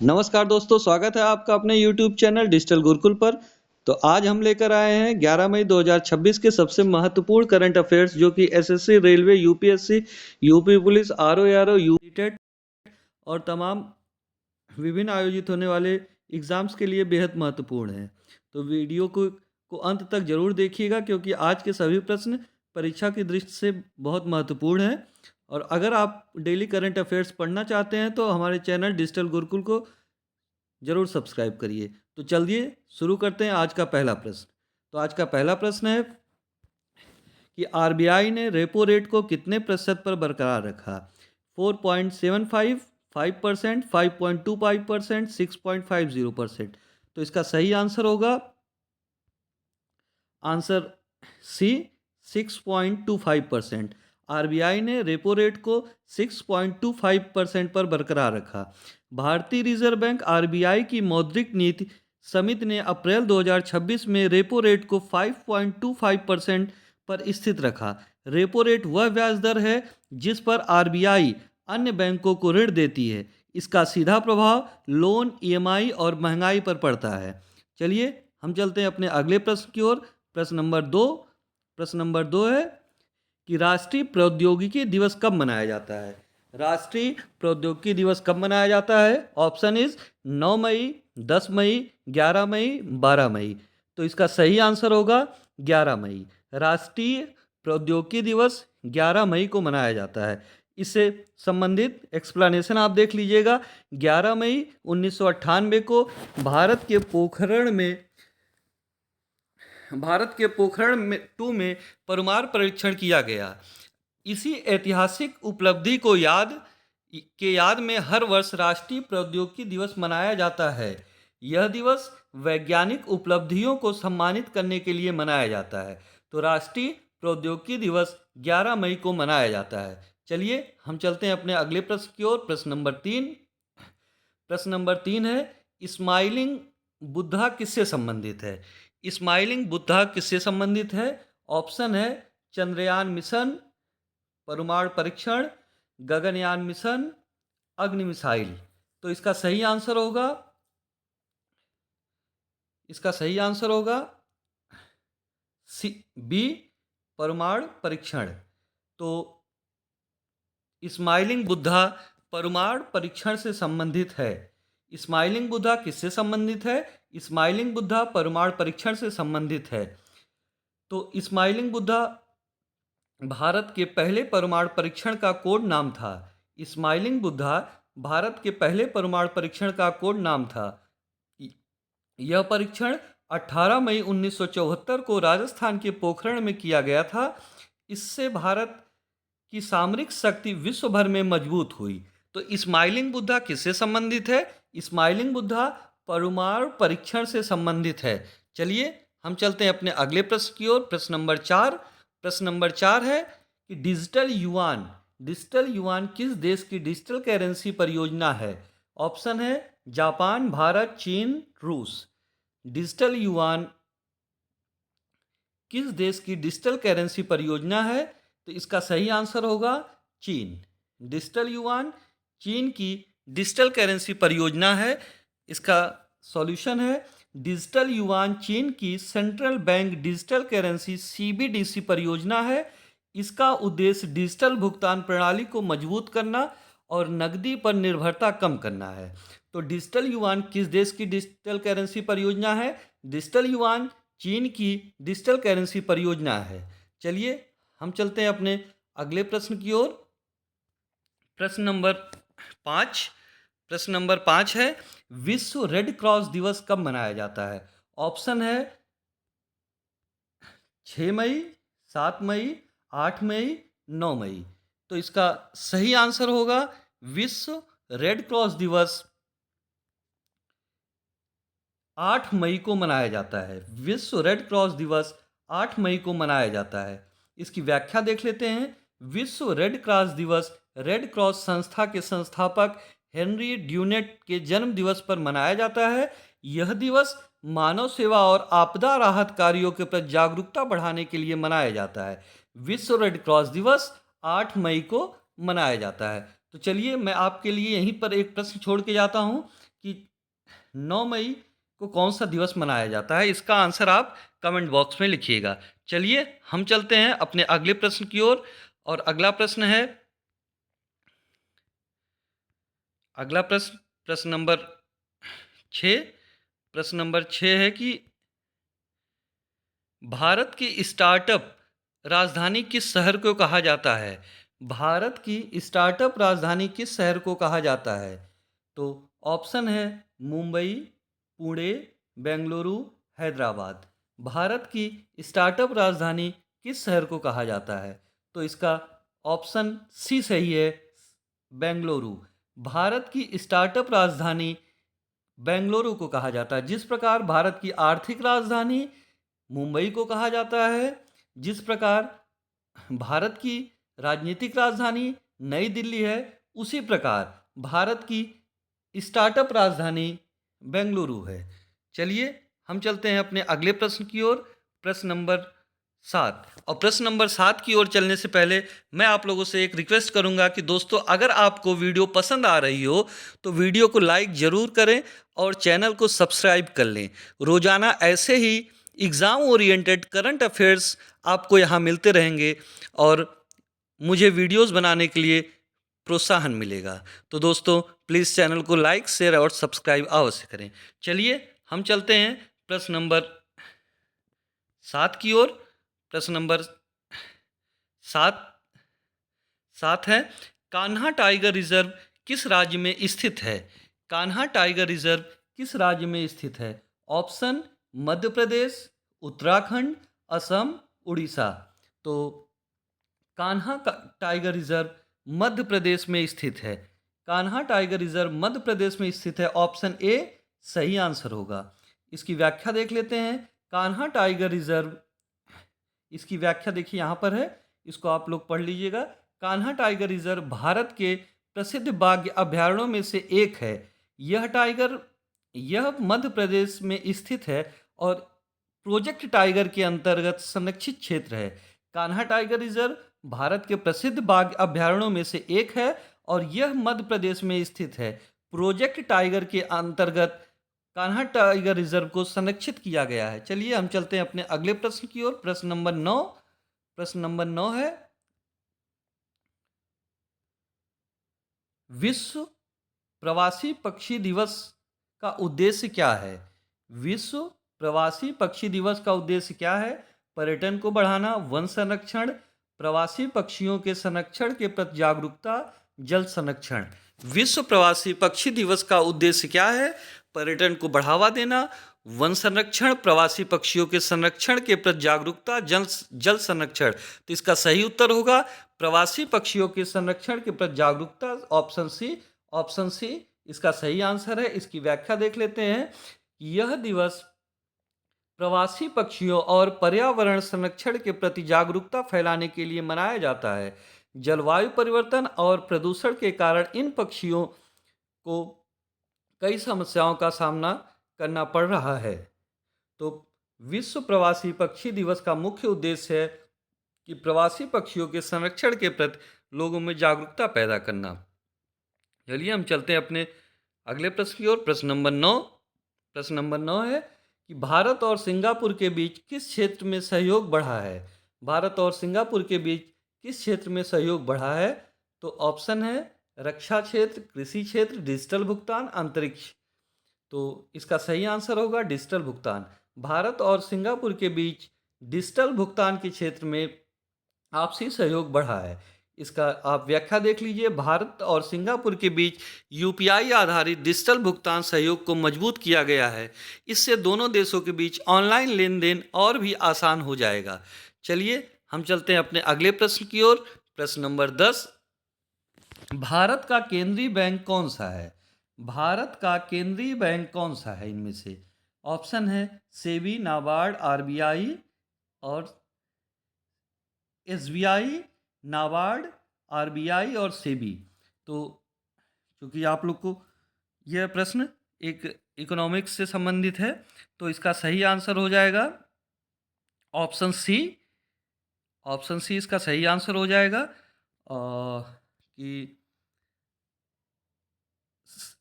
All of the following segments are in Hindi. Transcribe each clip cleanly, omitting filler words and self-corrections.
नमस्कार दोस्तों, स्वागत है आपका अपने YouTube चैनल डिजिटल गुरुकुल पर। तो आज हम लेकर आए हैं 11 मई 2026 के सबसे महत्वपूर्ण करंट अफेयर्स, जो कि SSC, railway, UPSC, UP police, RO UTET और तमाम विभिन्न आयोजित होने वाले एग्जाम्स के लिए बेहद महत्वपूर्ण है। तो वीडियो को अंत तक जरूर देखिएगा, क्योंकि आज के सभी प्रश्न परीक्षा की दृष्टि से बहुत महत्वपूर्ण है। और अगर आप डेली करंट अफेयर्स पढ़ना चाहते हैं तो हमारे चैनल डिजिटल गुरुकुल को जरूर सब्सक्राइब करिए। तो चलिए शुरू करते हैं आज का पहला प्रश्न। तो आज का पहला प्रश्न है कि आरबीआई ने रेपो रेट को कितने प्रतिशत पर बरकरार रखा? 4.75, 5%, 5.25%, 6.50%। तो इसका सही आंसर होगा आंसर सी, 6.25%। आरबीआई ने रेपो रेट को 6.25% पर बरकरार रखा। भारतीय रिजर्व बैंक आरबीआई की मौद्रिक नीति समिति ने अप्रैल 2026 में रेपो रेट को 5.25% पर स्थित रखा। रेपो रेट वह ब्याज दर है जिस पर आरबीआई अन्य बैंकों को ऋण देती है। इसका सीधा प्रभाव लोन, ईएमआई और महंगाई पर पड़ता है। चलिए हम चलते हैं अपने अगले प्रश्न की ओर। प्रश्न नंबर दो है कि राष्ट्रीय प्रौद्योगिकी दिवस कब मनाया जाता है? राष्ट्रीय प्रौद्योगिकी दिवस कब मनाया जाता है? ऑप्शन इज 9 मई, 10 मई, 11 मई, 12 मई। तो इसका सही आंसर होगा 11 मई। राष्ट्रीय प्रौद्योगिकी दिवस 11 मई को मनाया जाता है। इससे संबंधित एक्सप्लेनेशन आप देख लीजिएगा। 11 मई 1998 को भारत के पोखरण में 2 में परमाणु परीक्षण किया गया। इसी ऐतिहासिक उपलब्धि को याद में हर वर्ष राष्ट्रीय प्रौद्योगिकी दिवस मनाया जाता है। यह दिवस वैज्ञानिक उपलब्धियों को सम्मानित करने के लिए मनाया जाता है। तो राष्ट्रीय प्रौद्योगिकी दिवस 11 मई को मनाया जाता है। चलिए हम चलते हैं अपने अगले प्रश्न की ओर। प्रश्न नंबर 3 है, स्माइलिंग बुद्धा किससे संबंधित है? स्माइलिंग बुद्धा किससे संबंधित है? ऑप्शन है चंद्रयान मिशन, परमाणु परीक्षण, गगनयान मिशन, अग्नि मिसाइल। तो इसका सही आंसर होगा बी, परमाणु परीक्षण। तो स्माइलिंग बुद्धा परमाणु परीक्षण से संबंधित है। स्माइलिंग बुद्धा किससे संबंधित है? स्माइलिंग बुद्धा परमाणु परीक्षण से संबंधित है। तो स्माइलिंग बुद्धा भारत के पहले परमाणु परीक्षण का कोड नाम था। स्माइलिंग बुद्धा भारत के पहले परमाणु परीक्षण का कोड नाम था। यह परीक्षण 18 मई 1974 को राजस्थान के पोखरण में किया गया था। इससे भारत की सामरिक शक्ति विश्व भर में मजबूत हुई। तो स्माइलिंग बुद्धा किससे संबंधित है? स्माइलिंग बुद्धा परमाणु परीक्षण से संबंधित है। चलिए हम चलते हैं अपने अगले प्रश्न की ओर। प्रश्न नंबर 4 है कि डिजिटल युआन किस देश की डिजिटल करेंसी परियोजना है? ऑप्शन है जापान, भारत, चीन, रूस। डिजिटल युआन किस देश की डिजिटल करेंसी परियोजना है? तो इसका सही आंसर होगा चीन। डिजिटल युआन चीन की डिजिटल करेंसी परियोजना है। इसका सॉल्यूशन है डिजिटल युआन चीन की central bank digital currency CBDC परियोजना है। इसका उद्देश्य डिजिटल भुगतान प्रणाली को मजबूत करना और नकदी पर निर्भरता कम करना है। तो डिजिटल युआन किस देश की डिजिटल करेंसी परियोजना है? डिजिटल युआन चीन की डिजिटल करेंसी परियोजना है। चलिए हम चलते हैं अपने अगले प्रश्न की ओर। प्रश्न नंबर 5 है, विश्व रेड क्रॉस दिवस कब मनाया जाता है? ऑप्शन है 6 मई, 7 मई, 8 मई, 9 मई। तो इसका सही आंसर होगा विश्व रेड क्रॉस दिवस 8 मई को मनाया जाता है। विश्व रेड क्रॉस दिवस 8 मई को मनाया जाता है। इसकी व्याख्या देख लेते हैं। विश्व रेड क्रॉस दिवस रेड क्रॉस संस्था के संस्थापक हेनरी ड्यूनेट के जन्म दिवस पर मनाया जाता है। यह दिवस मानव सेवा और आपदा राहत कार्यों के प्रति जागरूकता बढ़ाने के लिए मनाया जाता है। विश्व रेड क्रॉस दिवस 8 मई को मनाया जाता है। तो चलिए मैं आपके लिए यहीं पर एक प्रश्न छोड़ के जाता हूं कि 9 मई को कौन सा दिवस मनाया जाता है? इसका आंसर आप कमेंट बॉक्स में लिखिएगा। चलिए हम चलते हैं अपने अगले प्रश्न की ओर, और अगला प्रश्न है, अगला प्रश्न प्रश्न नंबर 6। प्रश्न नंबर 6 है कि भारत की स्टार्टअप राजधानी किस शहर को कहा जाता है? भारत की स्टार्टअप राजधानी किस शहर को कहा जाता है? तो ऑप्शन है मुंबई, पुणे, बेंगलुरु, हैदराबाद। भारत की स्टार्टअप राजधानी किस शहर को कहा जाता है? तो इसका ऑप्शन सी सही है, बेंगलुरु। भारत की स्टार्टअप राजधानी बेंगलुरु को कहा जाता है। जिस प्रकार भारत की आर्थिक राजधानी मुंबई को कहा जाता है, जिस प्रकार भारत की राजनीतिक राजधानी नई दिल्ली है, उसी प्रकार भारत की स्टार्टअप राजधानी बेंगलुरु है। चलिए हम चलते हैं अपने अगले प्रश्न की ओर, प्रश्न नंबर 7। और प्रश्न नंबर 7 की ओर चलने से पहले मैं आप लोगों से एक रिक्वेस्ट करूंगा कि दोस्तों, अगर आपको वीडियो पसंद आ रही हो तो वीडियो को लाइक ज़रूर करें और चैनल को सब्सक्राइब कर लें। रोज़ाना ऐसे ही एग्ज़ाम ओरिएंटेड करंट अफेयर्स आपको यहाँ मिलते रहेंगे और मुझे वीडियोस बनाने के लिए प्रोत्साहन मिलेगा। तो दोस्तों प्लीज़ चैनल को लाइक, शेयर और सब्सक्राइब अवश्य करें। चलिए हम चलते हैं प्रश्न नंबर 7 की ओर। प्रश्न नंबर 7 7 है, कान्हा टाइगर रिजर्व किस राज्य में स्थित है? कान्हा टाइगर रिजर्व किस राज्य में स्थित है? ऑप्शन मध्य प्रदेश, उत्तराखंड, असम, उड़ीसा। तो कान्हा टाइगर रिजर्व मध्य प्रदेश में स्थित है। कान्हा टाइगर रिजर्व मध्य प्रदेश में स्थित है। ऑप्शन ए सही आंसर होगा। इसकी व्याख्या देख लेते हैं। कान्हा टाइगर रिजर्व, इसकी व्याख्या देखिए यहाँ पर है, इसको आप लोग पढ़ लीजिएगा। कान्हा टाइगर रिजर्व भारत के प्रसिद्ध बाघ अभयारण्यों में से एक है। यह मध्य प्रदेश में स्थित है और प्रोजेक्ट टाइगर के अंतर्गत संरक्षित क्षेत्र है। कान्हा टाइगर रिजर्व भारत के प्रसिद्ध बाघ अभयारण्यों में से एक है और यह मध्य प्रदेश में स्थित है। प्रोजेक्ट टाइगर के अंतर्गत कान्हा टाइगर रिजर्व को संरक्षित किया गया है। चलिए हम चलते हैं अपने अगले प्रश्न की ओर, प्रश्न नंबर 9। प्रश्न नंबर 9 है, विश्व प्रवासी पक्षी दिवस का उद्देश्य क्या है? विश्व प्रवासी पक्षी दिवस का उद्देश्य क्या है? पर्यटन को बढ़ाना, वन संरक्षण, प्रवासी पक्षियों के संरक्षण के प्रति जागरूकता, जल संरक्षण। विश्व प्रवासी पक्षी दिवस का उद्देश्य क्या है? पर्यटन को बढ़ावा देना, वन संरक्षण, प्रवासी पक्षियों के संरक्षण के प्रति जागरूकता, जल संरक्षण। तो इसका सही उत्तर होगा प्रवासी पक्षियों के संरक्षण के प्रति जागरूकता, ऑप्शन सी। ऑप्शन सी इसका सही आंसर है। इसकी व्याख्या देख लेते हैं। यह दिवस प्रवासी पक्षियों और पर्यावरण संरक्षण के प्रति जागरूकता फैलाने के लिए मनाया जाता है। जलवायु परिवर्तन और प्रदूषण के कारण इन पक्षियों को कई समस्याओं का सामना करना पड़ रहा है। तो विश्व प्रवासी पक्षी दिवस का मुख्य उद्देश्य है कि प्रवासी पक्षियों के संरक्षण के प्रति लोगों में जागरूकता पैदा करना। चलिए हम चलते हैं अपने अगले प्रश्न की ओर, प्रश्न नंबर 9। प्रश्न नंबर 9 है कि भारत और सिंगापुर के बीच किस क्षेत्र में सहयोग बढ़ा है? भारत और सिंगापुर के बीच किस क्षेत्र में सहयोग बढ़ा है? तो ऑप्शन है रक्षा क्षेत्र, कृषि क्षेत्र, डिजिटल भुगतान, अंतरिक्ष। तो इसका सही आंसर होगा डिजिटल भुगतान। भारत और सिंगापुर के बीच डिजिटल भुगतान के क्षेत्र में आपसी सहयोग बढ़ा है। इसका आप व्याख्या देख लीजिए। भारत और सिंगापुर के बीच यूपीआई आधारित डिजिटल भुगतान सहयोग को मजबूत किया गया है। इससे दोनों देशों के बीच ऑनलाइन लेन देन और भी आसान हो जाएगा। चलिए हम चलते हैं अपने अगले प्रश्न की ओर, प्रश्न नंबर 10। भारत का केंद्रीय बैंक कौन सा है? भारत का केंद्रीय बैंक कौन सा है इनमें से? ऑप्शन है सेबी, नाबार्ड, आरबीआई और एसबीआई, नाबार्ड, आरबीआई और सेबी। तो क्योंकि आप लोग को यह प्रश्न एक इकोनॉमिक्स से संबंधित है, तो इसका सही आंसर हो जाएगा ऑप्शन सी। ऑप्शन सी इसका सही आंसर हो जाएगा कि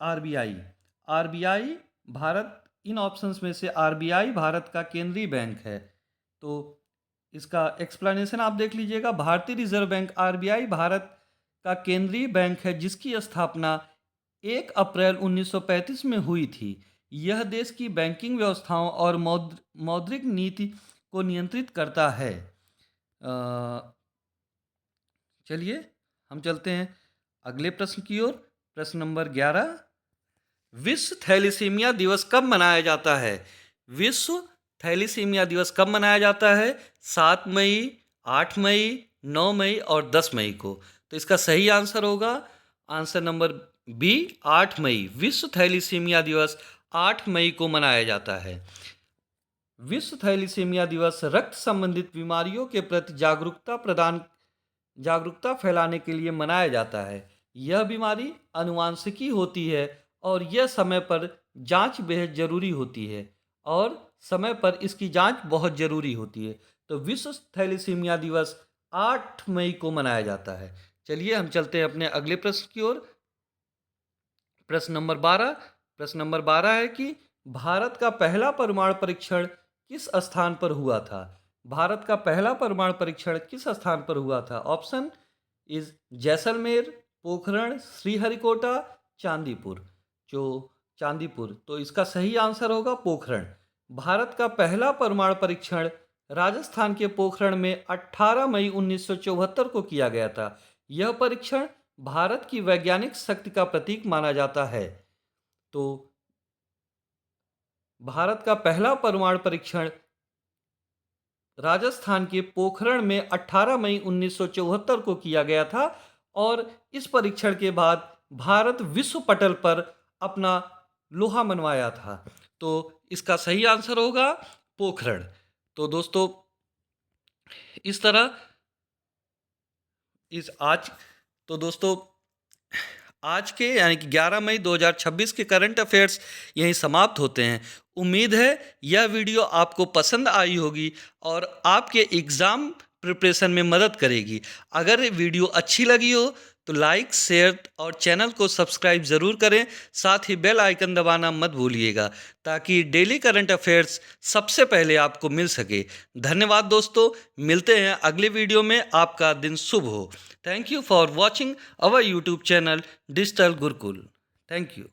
आरबीआई। आरबीआई भारत, इन ऑप्शंस में से आरबीआई भारत का केंद्रीय बैंक है। तो इसका एक्सप्लेनेशन आप देख लीजिएगा। भारतीय रिजर्व बैंक आरबीआई भारत का केंद्रीय बैंक है जिसकी स्थापना 1 अप्रैल 1935 में हुई थी। यह देश की बैंकिंग व्यवस्थाओं और मौद्रिक नीति को नियंत्रित करता है। चलिए हम चलते हैं अगले प्रश्न की ओर। प्रश्न नंबर 11, विश्व थैलेसीमिया दिवस कब मनाया जाता है? विश्व थैलेसीमिया दिवस कब मनाया जाता है? 7 मई, 8 मई, 9 मई और 10 मई को। तो इसका सही आंसर होगा आंसर नंबर बी, 8 मई। विश्व थैलेसीमिया दिवस 8 मई को मनाया जाता है। विश्व थैलेसीमिया दिवस रक्त संबंधित बीमारियों के प्रति जागरूकता फैलाने के लिए मनाया जाता है। यह बीमारी आनुवांशिकी होती है और यह समय पर जांच बेहद जरूरी होती है और समय पर इसकी जांच बहुत जरूरी होती है। तो विश्व थैलेसीमिया दिवस 8 मई को मनाया जाता है। चलिए हम चलते हैं अपने अगले प्रश्न की ओर। प्रश्न नंबर 12। प्रश्न नंबर 12 है कि भारत का पहला परमाणु परीक्षण किस स्थान पर हुआ था? भारत का पहला परमाणु परीक्षण किस स्थान पर हुआ था? Option is Jaisalmer, Pokhran, Sriharikota, Chandipur. चांदीपुर। तो इसका सही आंसर होगा पोखरण। भारत का पहला परमाणु परीक्षण राजस्थान के पोखरण में 18 मई 1974 को किया गया था। यह परीक्षण भारत की वैज्ञानिक शक्ति का प्रतीक माना जाता है। तो भारत का पहला परमाणु परीक्षण राजस्थान के पोखरण में 18 मई 1974 को किया गया था और इस परीक्षण के बाद भारत विश्व पटल पर अपना लोहा मनवाया था। तो इसका सही आंसर होगा पोखरण। तो दोस्तों इस तरह आज के यानी कि 11 मई 2026 के करंट अफेयर्स यहीं समाप्त होते हैं। उम्मीद है यह वीडियो आपको पसंद आई होगी और आपके एग्ज़ाम प्रिपरेशन में मदद करेगी। अगर वीडियो अच्छी लगी हो तो लाइक, शेयर और चैनल को सब्सक्राइब ज़रूर करें। साथ ही बेल आइकन दबाना मत भूलिएगा ताकि डेली करंट अफेयर्स सबसे पहले आपको मिल सके। धन्यवाद दोस्तों, मिलते हैं अगले वीडियो में। आपका दिन शुभ हो। Thank you for watching our YouTube channel Digital Gurukul. Thank you.